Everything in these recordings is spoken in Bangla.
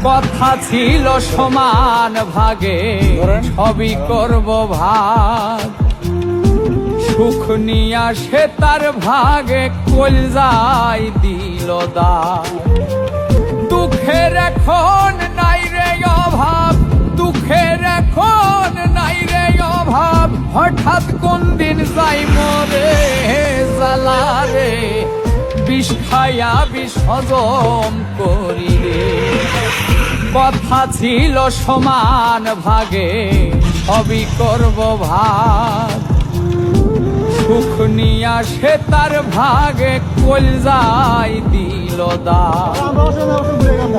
কথা ছিল সমান ভাগে, সবই করব ভাগ। সুখ নিয়া সে তার ভাগে কলজাই দিল দাগ। দুঃখের এখন নাই রে অভাব, দুঃখের এখন নাই রে অভাব। হঠাৎ কোন দিন যাই মরে জ্বালা রে, বিষ খাইয়া বিষ হজম করি রে। কথা ছিল সমান ভাগে, সবই করব ভাগ। সুখ নিয়া সে তার ভাগে কলজাই দিল দাগ।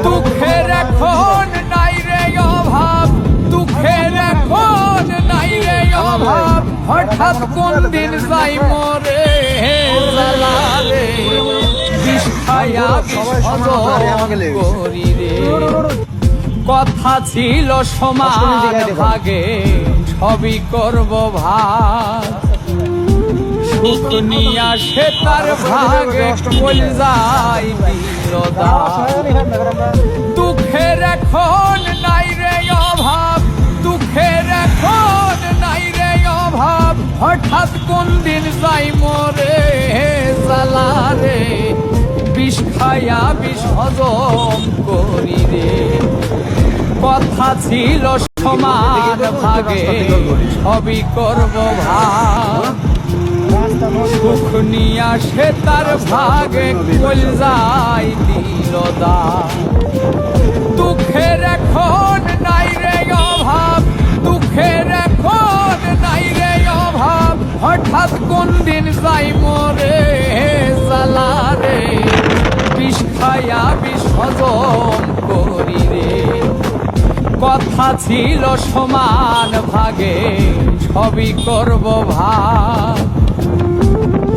দুঃখের এখন নাই রে অভাব, দুঃখের এখন নাই রে অভাব। হঠাৎ কোন দিন যাই মরে জ্বালা রে, বিষ খাইয়া বিষ হজম করি রে। কথা ছিল সমান ভাগে, সবই করব ভাগ। সুখ নিয়া সে তার ভাগে কলজাই দিল দাগ। দুঃখের এখন নাই রে অভাব, দুঃখের এখন নাই রে অভাব। হঠাৎ কোন দিন যাই মরে জ্বালা রে, বিষ খাইয়া বিষ হজম করি রে। কথা ছিল সমান ভাগে, সবই করব ভাগ। সুখ নিয়া সে তার ভাগে কলজাই দিল দাগ। দুঃখের এখন নাই রে অভাব, দুঃখের এখন নাই রে অভাব। হঠাৎ কোন দিন যাই মরে জ্বালা রে, বিষ খাইয়া বিষ হজম করি রে। কথা ছিল সমান ভাগে, সবই করব ভাগ।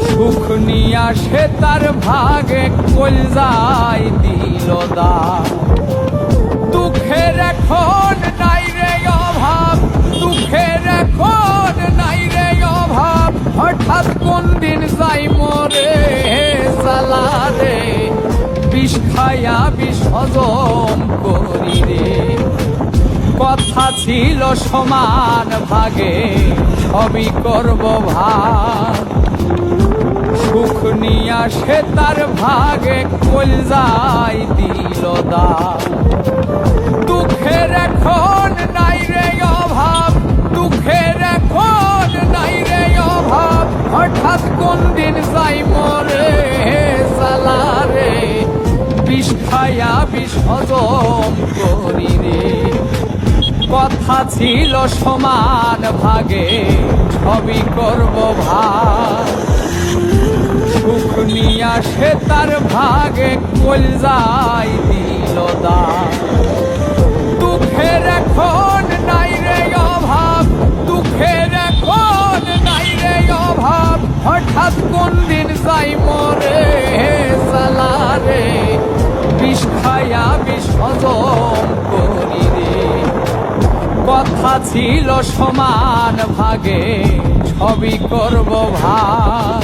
সুখ নিয়া সে তার ভাগে কলজাই দিল দাগ। দুঃখের এখন নাই রে অভাব, দুঃখের এখন নাই রে অভাব। হঠাৎ কোন দিন যাই মরে জ্বালা রে, বিষ খাইয়া বিষ হজম করি রে। কথা ছিল সমান ভাগে, সবই করব ভাগ। সুখ নিয়া সে তার ভাগে কলজাই দিল দাগ। দুঃখের এখন নাই রে অভাব, দুঃখের এখন নাই রে অভাব। হঠাৎ কোন দিন যাই মরে জ্বালা রে, বিষ খাইয়া বিষ হজম করি রে। কথা ছিল সমান ভাগে, সবই করব ভাগ। সুখ নিয়া সে তার ভাগে কলজাই দিল দাগ। দুঃখের এখন নাই রে অভাব, দুঃখের এখন নাই রে অভাব। হঠাৎ কোন দিন যাই মরে জ্বালা রে, বিষ খাইয়া বিষ হজম করি রে। কথা ছিল সমান ভাগে, সবই করব ভাগ।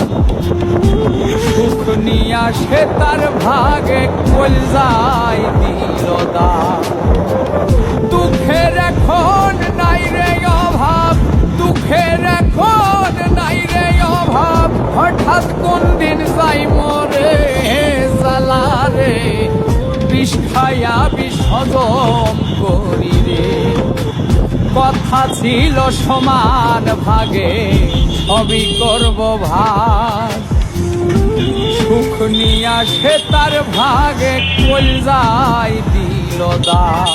সুখ নিয়া সে তার ভাগে কলজাই দিল দাগ। দুঃখের এখন নাই রে অভাব, দুঃখের এখন নাই রে অভাব। হঠাৎ কোন দিন যাই মরে জ্বালা রে, বিষ খাইয়া বিষ হজম করি রে। কথা ছিল সমান ভাগে, সবই করব ভাগ। সুখ নিয়া সে তার ভাগে কলজাই দিল দাগ।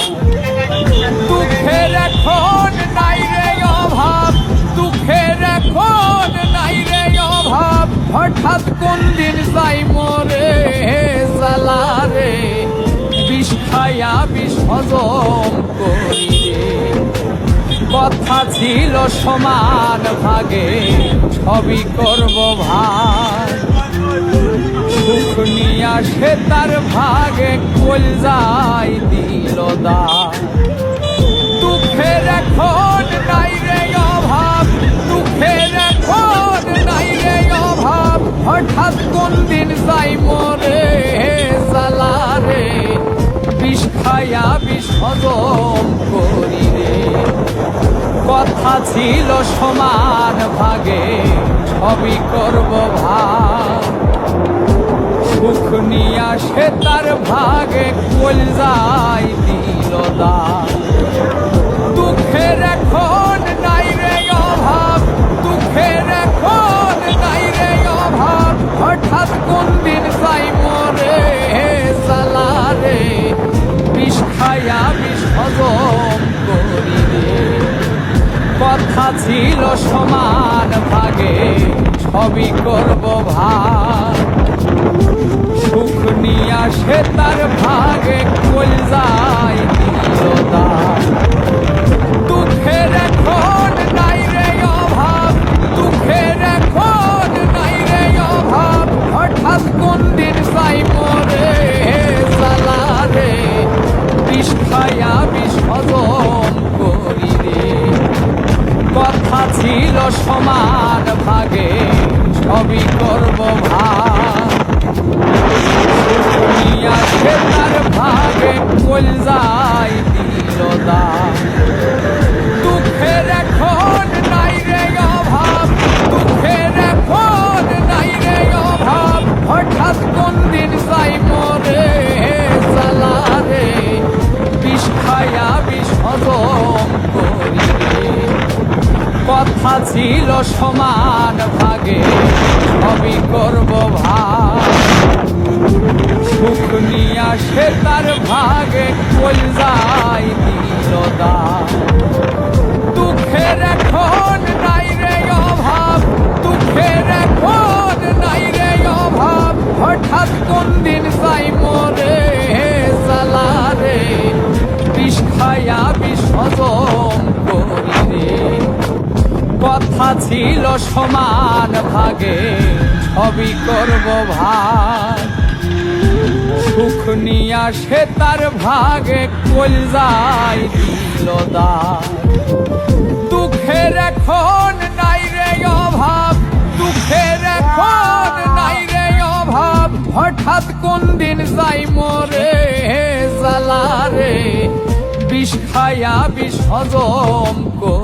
দুঃখের এখন নাই রে অভাব, দুঃখের এখন নাই রে অভাব। হঠাৎ কোন দিন যাই মরে জ্বালা রে, বিষ খাইয়া বিষ হজম করি রে। কথা ছিল সমান ভাগে, সবই করব ভাগ। সুখ নিয়া সে তার ভাগে কলজাই দিল দাগ। দুঃখের এখন নাই রে অভাব, দুঃখের এখন নাই রে অভাব। হঠাৎ কোন দিন যাই মরে জ্বালা রে, বিষ খায়া বিষ হজম করি রে। কথা ছিল সমান ভাগে সবই করব ভাগ, সুখ নিয়া সে তার ভাগে কলজায় দিল দাগ। দুঃখের এখন নাই রে অভাব, দুঃখের এখন নাই রে অভাব, হঠাৎ কোন দিন যাই মরে জ্বালা রে। বিষ খায়া বিষ হজম করি রে। কথা ছিল সমান ভাগে সবই করব ভাগ, সুখ নিয়া সে তার ভাগে কলজায় দিল দাগ। দুঃখের এখন নাই রে অভাব, দুঃখের এখন নাই রে অভাব, হঠাৎ কোন দিন যাই মরে জ্বালা রে। বিষ খায়া বিষ হজম করি রে। কথা ছিল সমান ভাগে সবই করব ভাগ, নিয়া সে তার ভাগে কলজায় দিল দাগ। দুঃখের এখন নাই রে অভাব, দুঃখের এখন নাই রে অভাব, হঠাৎ কোন দিন যাই মরে জ্বালা রে। বিষ খায়া বিষ হজম করি রে। কথা ছিল সমান ভাগে সবই করব ভাগ, সুখ নিয়া সে তার ভাগে কলজায় দিল দাগ। দুঃখের এখন নাই রে অভাব, দুঃখের এখন নাই রে অভাব, হঠাৎ কোন দিন যাই মরে জ্বালা রে। বিষ খায়া বিষ হজম করি রে। কথা ছিল সমান ভাগে সবই করব ভাগ, সুখ নিয়া সে তার ভাগে কলজায় দিল দাগ। দুঃখের এখন নাই রে অভাব, দুঃখের এখন নাই রে অভাব, হঠাৎ কোন দিন যাই মরে জ্বালা রে। বিষ খায়া বিষ হজম করি।